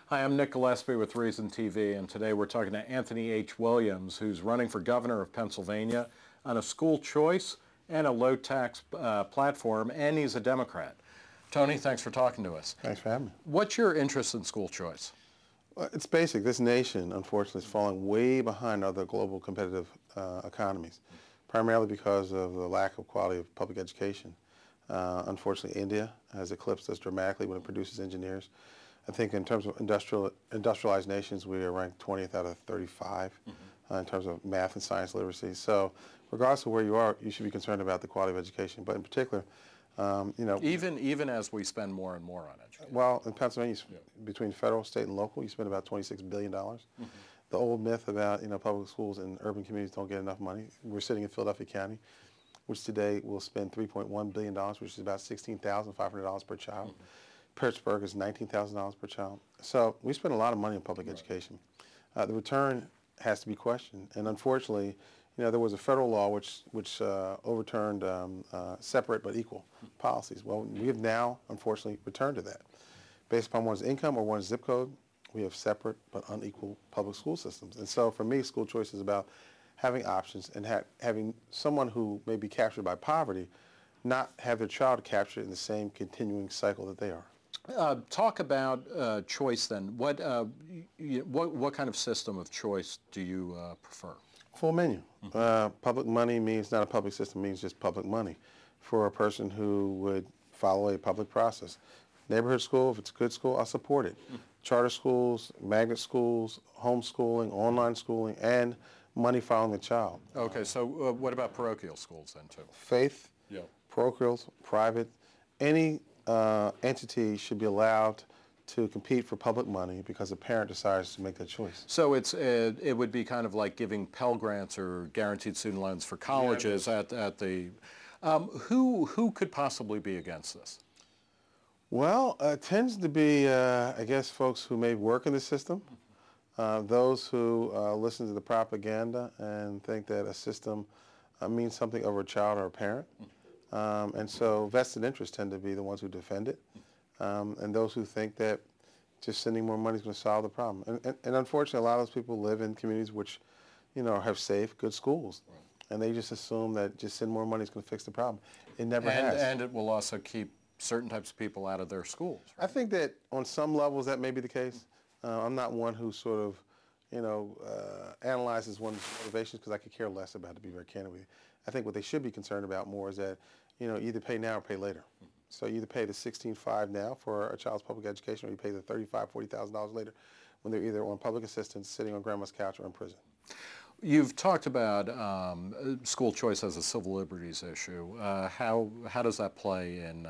Hi, I'm Nick Gillespie with Reason TV, and today we're talking to Anthony H. Williams, who's running for governor of Pennsylvania on a school choice and a low-tax platform, and he's a Democrat. Tony, thanks for talking to us. Thanks for having me. What's your interest in school choice? Well, it's basic. This nation, unfortunately, is falling way behind other global competitive economies, primarily because of the lack of quality of public education. Unfortunately, India has eclipsed us dramatically when it produces engineers. I think in terms of industrialized nations, we are ranked 20th out of 35 in terms of math and science literacy. So regardless of where you are, you should be concerned about the quality of education. But in particular, even as we spend more and more on education. Well, in Pennsylvania, between federal, state, and local, you spend about $26 billion. The old myth about public schools in urban communities don't get enough money. We're sitting in Philadelphia County, which today will spend $3.1 billion, which is about $16,500 per child. Pittsburgh is $19,000 per child. So we spend a lot of money on public education. The return has to be questioned. And unfortunately, there was a federal law which overturned separate but equal policies. Well, we have now, unfortunately, returned to that. Based upon one's income or one's zip code, we have separate but unequal public school systems. And so for me, school choice is about having options and having someone who may be captured by poverty not have their child captured in the same continuing cycle that they are. Talk about choice then. What kind of system of choice do you prefer? Full menu. Public money means not a public system, means just public money for a person who would follow a public process. Neighborhood school, if it's a good school, I'll support it. Charter schools, magnet schools, homeschooling, online schooling, and money following the child. Okay, so what about parochial schools then too? Faith, parochials, private, any entity should be allowed to compete for public money because a parent decides to make that choice. So it would be kind of like giving Pell Grants or guaranteed student loans for colleges at the. Who could possibly be against this? Well, it tends to be, I guess, folks who may work in the system, those who listen to the propaganda and think that a system means something over a child or a parent. And so vested interests tend to be the ones who defend it, and those who think that just sending more money is going to solve the problem. And unfortunately, a lot of those people live in communities which, have safe, good schools. Right. And they just assume that just send more money is going to fix the problem. It never has. And it will also keep certain types of people out of their schools. Right? I think that on some levels that may be the case. I'm not one who sort of, analyzes one's motivations because I could care less about it, to be very candid with you. I think what they should be concerned about more is that, either pay now or pay later. So you either pay the $16,500 now for a child's public education, or you pay the $35,000, $40,000 later when they're either on public assistance, sitting on grandma's couch, or in prison. You've talked about school choice as a civil liberties issue. How does that play in,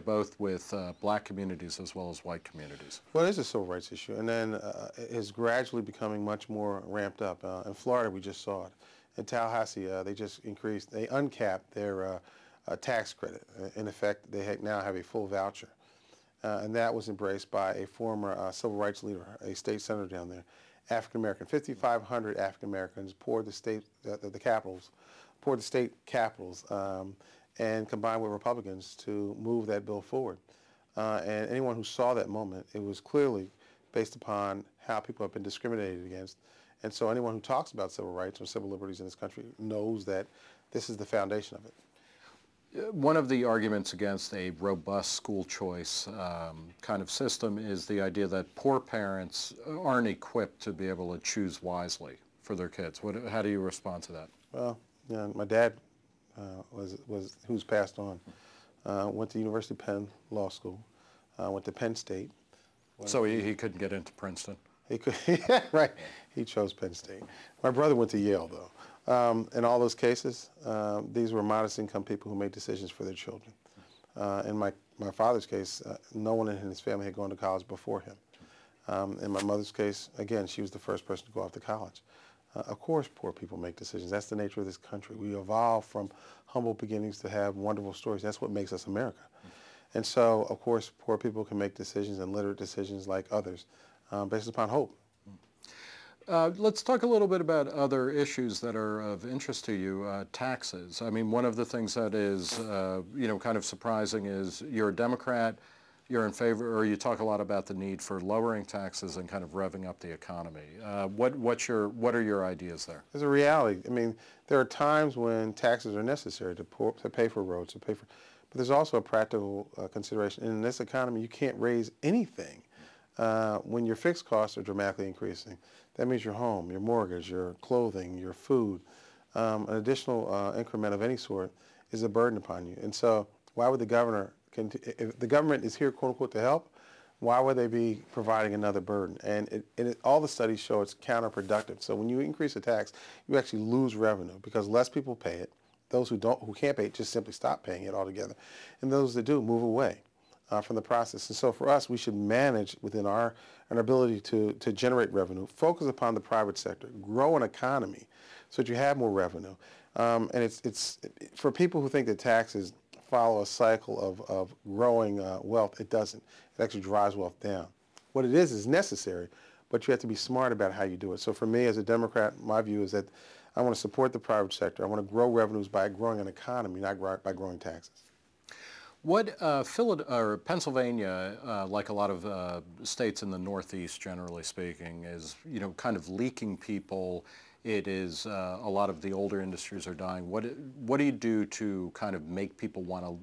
both with black communities as well as white communities? Well, it is a civil rights issue, and then it is gradually becoming much more ramped up. In Florida, we just saw it. In Tallahassee, they uncapped their tax credit. In effect, they now have a full voucher. And that was embraced by a former civil rights leader, a state senator down there. African American, 5,500 African Americans poured the state capitals, and combined with Republicans to move that bill forward. And anyone who saw that moment, it was clearly based upon how people have been discriminated against. And so anyone who talks about civil rights or civil liberties in this country knows that this is the foundation of it. One of the arguments against a robust school choice kind of system is the idea that poor parents aren't equipped to be able to choose wisely for their kids. How do you respond to that? Well, my dad, who's passed on, went to University of Penn Law School, went to Penn State. So he couldn't get into Princeton? He could, right. He chose Penn State. My brother went to Yale, though. In all those cases, these were modest income people who made decisions for their children. In my father's case, no one in his family had gone to college before him. In my mother's case, again, she was the first person to go off to college. Of course, poor people make decisions. That's the nature of this country. We evolve from humble beginnings to have wonderful stories. That's what makes us America. And so, of course, poor people can make decisions and literate decisions like others based upon hope. Let's talk a little bit about other issues that are of interest to you. Taxes. I mean, one of the things that is, kind of surprising is you're a Democrat, you're in favor, or you talk a lot about the need for lowering taxes and kind of revving up the economy. What are your ideas there? There's a reality. I mean, there are times when taxes are necessary to pay for roads, but there's also a practical consideration. In this economy, you can't raise anything when your fixed costs are dramatically increasing. That means your home, your mortgage, your clothing, your food, an additional increment of any sort is a burden upon you. And so why would the governor, if the government is here, quote unquote, to help, why would they be providing another burden? And all the studies show it's counterproductive. So when you increase a tax, you actually lose revenue because less people pay it. Those who can't pay it just simply stop paying it altogether. And those that do move away from the process. And so for us, we should manage within our ability to generate revenue, focus upon the private sector, grow an economy so that you have more revenue. And it's for people who think that taxes follow a cycle of growing wealth, it doesn't. It actually drives wealth down. What it is necessary, but you have to be smart about how you do it. So for me as a Democrat, my view is that I want to support the private sector. I want to grow revenues by growing an economy, not by growing taxes. What Pennsylvania, like a lot of states in the Northeast, generally speaking, is kind of leaking people. It is a lot of the older industries are dying. What do you do to kind of make people want to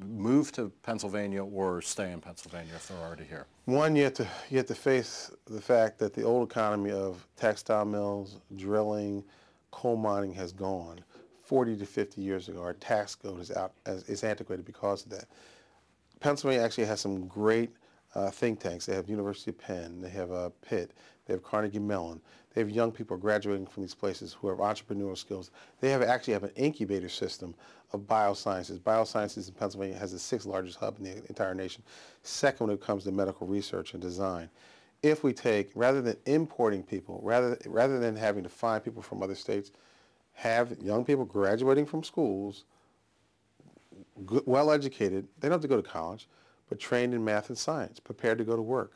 move to Pennsylvania or stay in Pennsylvania if they're already here? One, you have to face the fact that the old economy of textile mills, drilling, coal mining has gone. 40 to 50 years ago, our tax code is antiquated because of that. Pennsylvania actually has some great think tanks. They have University of Penn, they have Pitt, they have Carnegie Mellon. They have young people graduating from these places who have entrepreneurial skills. They actually have an incubator system of biosciences. Biosciences in Pennsylvania has the 6th largest hub in the entire nation. Second when it comes to medical research and design. If we take, rather than importing people, rather than having to find people from other states, have young people graduating from schools, well educated, they don't have to go to college, but trained in math and science, prepared to go to work.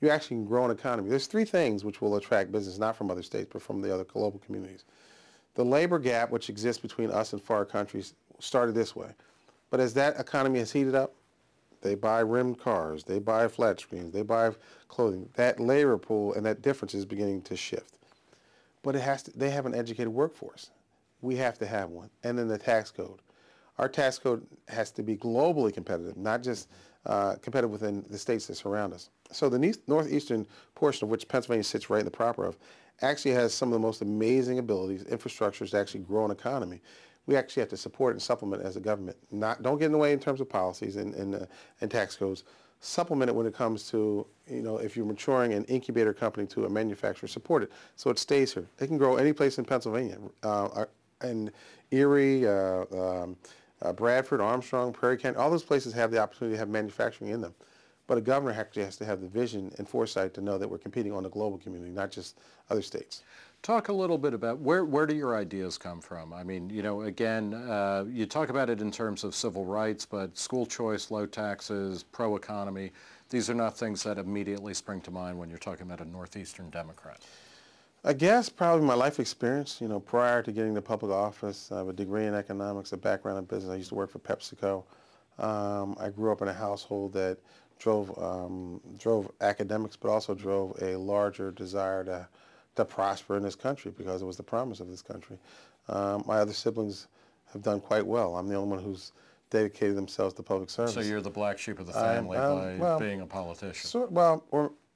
You actually can grow an economy. There's 3 things which will attract business, not from other states, but from the other global communities. The labor gap which exists between us and far countries started this way. But as that economy has heated up, they buy rimmed cars, they buy flat screens, they buy clothing. That labor pool and that difference is beginning to shift. But they have an educated workforce. We have to have one. And then the tax code. Our tax code has to be globally competitive, not just competitive within the states that surround us. So the northeastern portion of which Pennsylvania sits right in the proper of actually has some of the most amazing abilities, infrastructures to actually grow an economy. We actually have to support and supplement as a government. Don't get in the way in terms of policies and tax codes. Supplement it when it comes to, if you're maturing an incubator company to a manufacturer, support it so it stays here. It can grow any place in Pennsylvania. And Erie, Bradford, Armstrong, Prairie County, all those places have the opportunity to have manufacturing in them. But a governor actually has to have the vision and foresight to know that we're competing on the global community, not just other states. Talk a little bit about where do your ideas come from? I mean, again, you talk about it in terms of civil rights, but school choice, low taxes, pro-economy, these are not things that immediately spring to mind when you're talking about a Northeastern Democrat. I guess probably my life experience, prior to getting to public office. I have a degree in economics, a background in business. I used to work for PepsiCo. I grew up in a household that drove academics, but also drove a larger desire to prosper in this country because it was the promise of this country. My other siblings have done quite well. I'm the only one who's dedicated themselves to public service. So you're the black sheep of the family by being a politician.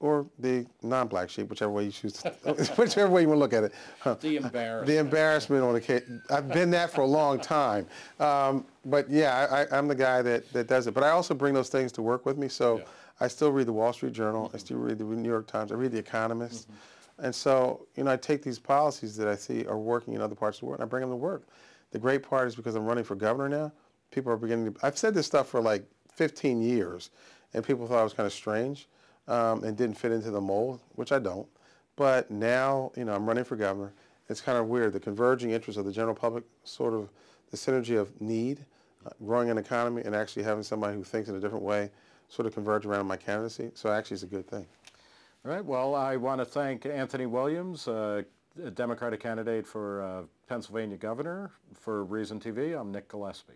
Or the non-black sheep, whichever way you choose to, whichever way you want to look at it. The embarrassment. The embarrassment on occasion. I've been that for a long time. But yeah, I'm the guy that does it. But I also bring those things to work with me. So yeah. I still read the Wall Street Journal. I still read the New York Times. I read The Economist. And so, I take these policies that I see are working in other parts of the world and I bring them to work. The great part is because I'm running for governor now, people are beginning to, I've said this stuff for like 15 years and people thought I was kind of strange. And didn't fit into the mold, which I don't. But now, I'm running for governor. It's kind of weird. The converging interests of the general public, sort of the synergy of need, growing an economy, and actually having somebody who thinks in a different way sort of converge around my candidacy. So actually it's a good thing. All right. Well, I want to thank Anthony Williams, a Democratic candidate for Pennsylvania governor. For Reason TV, I'm Nick Gillespie.